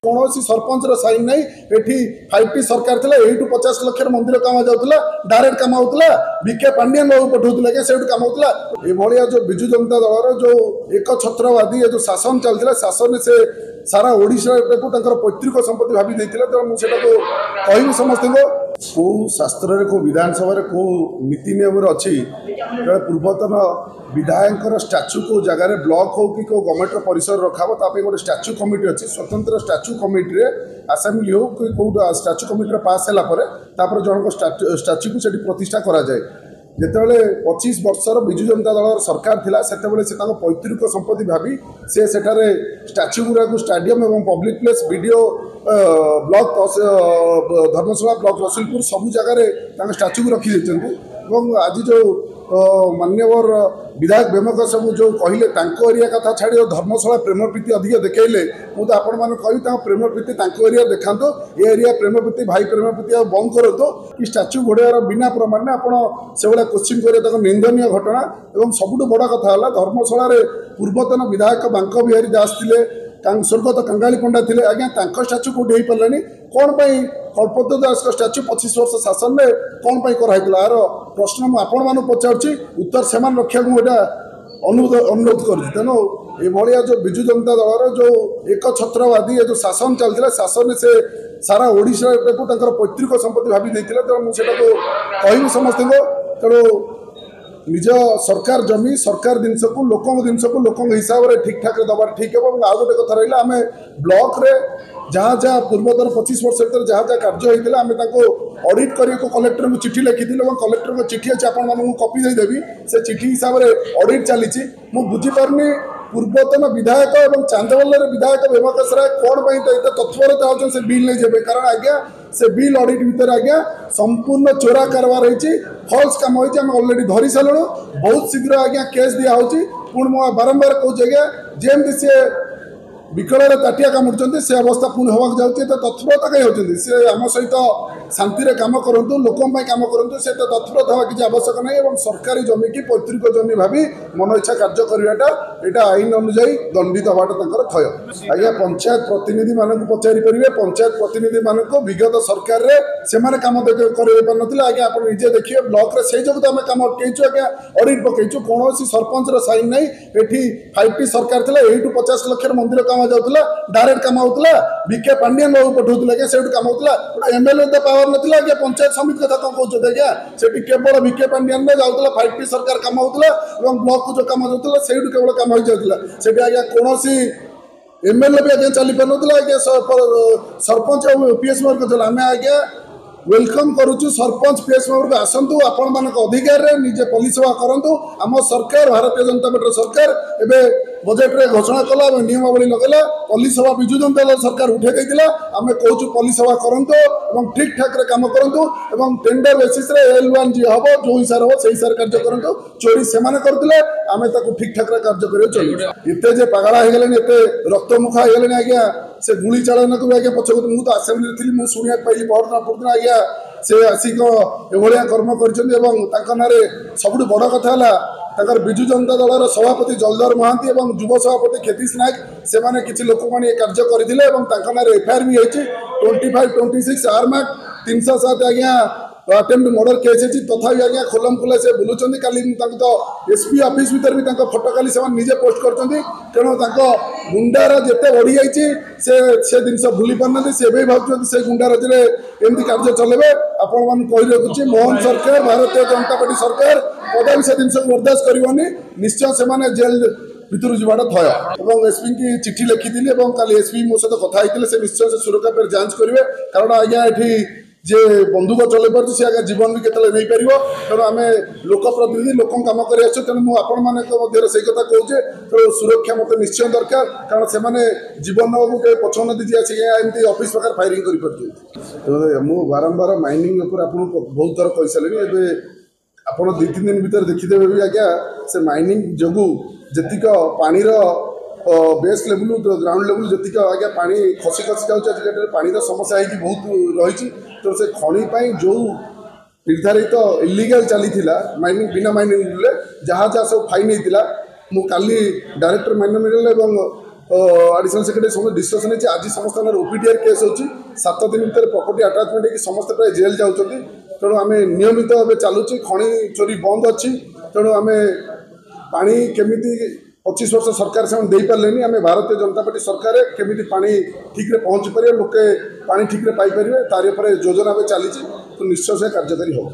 कौन सरपंच साइन ना ये 5T सरकार थी यू 50 लाख मंदिर कम जाऊला डायरेक्ट कम होता बीके पांडियन बाबू पठाऊला क्या से कम होता ये जो विजु जनता दल जो एक छत्रवादी जो शासन चलता शासन से सारा ओडिशा को पैतृक संपत्ति भावी देते तेणु मुझे कहबी समस्त को शास्त्र को विधानसभा को नीति नियम अच्छी पूर्वतन विधायक स्टाच्यू को जगह ब्लॉक हो कि गवर्नमेंट परिसर रखा गोटे स्टाच्यू कमिटी अच्छी स्वतंत्र स्टाच्यू कमिटी आसेम्बली हो कि कौट स्टाच्यू कमिटी पास है जनक स्टाच्यू को प्रतिष्ठा करा जाए जितेबाला 25 वर्षर विजु जनता दल सरकार थिला सेतेबाला से पैतृक संपत्ति भावी से सेठारे स्टाच्यू गुरा को स्टाडियम और पब्लिक प्लेस वीडियो ब्लॉक धर्मशाला ब्लॉक रसुलपुर सबू जगह स्टाच्यू को रखी देते आज जो मान्यवर विधायक बेमक सब जो कहले एरिया कथा छाड़ी धर्मशाला प्रेम प्रीति अधिक देखले मुझे आपण मैंने कही प्रेम प्रीति एरिया देखा ये एरिया प्रेम प्रीति भाई प्रेम प्रीति बंद करो कि स्टाच्यू घोड़ार बिना प्रमाण आपड़ से भाया क्वेश्चन करें निंदनीय घटना और सबुठ बड़ कथा है धर्मशाला पूर्वतन विधायक बांक बिहारी दास थे स्वर्गत कंगाली पंडा थे आज्ञा स्टाच्यू कौटी हो पारानी कौन कल्पतरु दास स्टाच्यू 25 वर्ष शासन में कौन कराइला यार प्रश्न मुझे पचार उत्तर से रखा अनुरोध कर तेणु ये जो विजु जनता दल जो एक छत्रवादी जो शासन चलता शासन से सारा ओडिशा को पैतृक संपत्ति भावी देते तेणु मुझे कहबी समस्त तेणु निज सरकार जमी सरकार जिनस को लोक हिसाब से ठीक ठाक दबार ठीक है आउ गोटे कथा रहा आम ब्लॉक रे जहाँ जहाँ पूर्वतन 25 वर्ष भर जहाँ जहाँ कार्य होता आम ऑडिट करने को कलेक्टर को चिठी लिखी कलेक्टर को चिठी अच्छी आपण कॉपी देदेवी से चिठी हिसाब से ऑडिट चली बुझीपारनी पूर्वतन विधायक और चांदवल विधायक बेमकेश राय कौन तत्पर चाहते से बिल नहीं जाए कारण आज्ञा से बिल ऑडिट भितर आज्ञा संपूर्ण चोरा कारबार होती फल्स कम होती अलरेडी धरी सारू बहुत शीघ्र आज्ञा केस दिखाई पुणी बारंबार कौच आज्ञा जमी सी विकल ताटिया कामुड़ से अवस्था पुणी होगा जाऊँगी तत्परता कहीं होती सी आम सहित शांति कम करूँ लोक कम करूँ से तत्परता हवा किसी आवश्यक नहीं और सरकारी जमी की पैतृक जमी भावी मन इच्छा कार्य करवाटा यहाँ आईन अनुजाई दंडित हवाटा थय आज्ञा पंचायत प्रतिनिधि मानक पचारिपारे पंचायत प्रतिनिधि मानक विगत सरकार से कम कर आज्ञा आप निजे देखिए ब्लॉक से जो आम कम अटकईचु आज्ञा ऑडिट पकईचु कौन सरपंच साइन ना ये 5T सरकार थी यू 50 लाख मंदिर कम जाऊला डायरेक्ट कम होता बीके पांडियन बाबू पठाऊला क्या से कम होता एमएलए तो पावर ना आज्ञा पंचायत समिति कथा कौन कहते आज्ञा से केवल बीके पांडियन में जाऊला 5T सरकार कम होता ब्लॉक को जो कम जाऊला से केवल कम हो जाता से आज्ञा कौन एमएलए भी आज्ञा चली पार ना आज्ञा सरपंच पीएस मेंबर आम आज्ञा वेलकम करुचु सरपंच पीएस मेंबर को आसतु आपण मान अधिकार निजे पुलिस सेवा करूँ आम सरकार भारतीय जनता पार्टी सरकार एवं बजेट रे घोषणा कला नियमावली लगेला पुलिस सेवा विजु जनता दल सरकार उठे देला आम कहूँ पुलिस सेवा करूँ और ठीक ठाक कम करूँ और टेंडर बेसीस L1 जी हम जो हिसाब हम से हिसाब कार्य करूँ चोरी से करते आम ठीक ठाक कार्य कर चलू एत पागला हो गले एत रक्तमुखा हो गले आज्ञा से गुली चालन को भी आज्ञा पछे मुझे तो आसेम्बली थी मुझे शुणा पाइली परदिन आज्ञा से आसिक एभलिया कर्म कर सब बड़ कथा है विजु जनता दल सभापति जलधर महांती और युव सभापति खेतीश नायक से माने किसी लोक मैंने कार्य करते एफआईआर भी होती 25-26 आरमार्क 307 आज्ञा अटेम्प्ट मर्डर केस है तथापि आज्ञा खोलम खोला से बुलूँ काली तो एसपी ऑफिस भीतर भी फोटो काली से निजे पोस्ट कर तेणु गुंडार जिते बढ़ी जाइए से जिनस भूली पार से भी भावुं से गुंडाराज एमती कार्य चलेबे आपण मान कही रखुच्छी मोहन सरकार भारतीय जनता पार्टी सरकार कदापि से जिनस बर्दाश्त करनी निश्चय से जेल भितर जावाटा थय और एसपी की चिठी लिखी काली एसपी मो सहित कथा से निश्चय से सुरक्षा पर जांच करेंगे कारण आज्ञा ये जे बंदूक चल पार से आगे जीवन भी केतले नहीं पार तेणु आम लोक प्रतिनिधि लोक कम कर तेणु मुझे से कथा कहूचे तेणु सुरक्षा मत निश्चय दरकार कारण से जीवन को पछौ न दीजिए आसिक ऑफिस पाखे फायरिंग कर मुझे बारंबार माइनिंग बहुत थर कही सारे आपड़ 2-3 दिन भर देखीदेवे भी आज्ञा से माइनिंग जो जीक पानीर बेस लेवल ग्राउंड लेवल जी आज्ञा पानी खसी खसी जाऊँगी पानी समस्या है बहुत रही तो से खणी जो निर्धारित इलीगल चली माइनिंग बिना माइनिंग जहाँ जहाँ सब फाइन होता मुझे डायरेक्टर माइनिंग आडिशनल सेक्रेटरी समस्त डिस्कसन है आज समस्त ओपीडीआर केस होची 7 दिन भीतर प्रॉपर्टी अटैचमेंट है समस्त प्राय जेल जाऊँगी तेणु आम नियमित भाव चलुची खଣି चोरी बंद अच्छी तेणु आम पानी केमिति 25 वर्ष सरकार से दे पारे आम भारतीय जनता पार्टी सरकार केमिति पानी ठीक रे पहुँची पारे लोके पानी ठीक रे पाई पारे तार पर योजना चली तो निश्चय से कार्यकारी हो।